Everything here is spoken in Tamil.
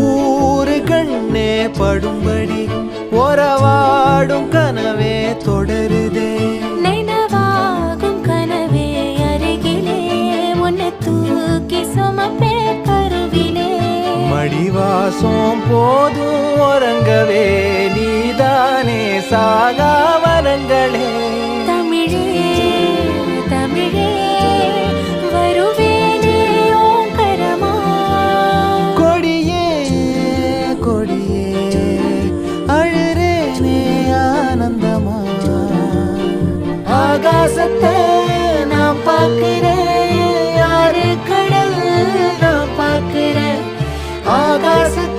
ஊரு கண்ணே படும்படி ஒரவாடும் கனவே தொடருதே நினைவாகும் கனவே அருகிலே உன்னை தூக்கி சுமப்பே கருவிலே மடிவாசம் போதும் உறங்கவே நீதானே சாகா வரங்களே தமிழே தமிழே வருவேனே ஓங்கரமா கொடியே கொடியே அழுறேனே ஆனந்தமா ஆகாசத்தை நான் பார்க்கிறேன் யாரு கடல் நான் பார்க்கிறேன் ஆகாசத்தை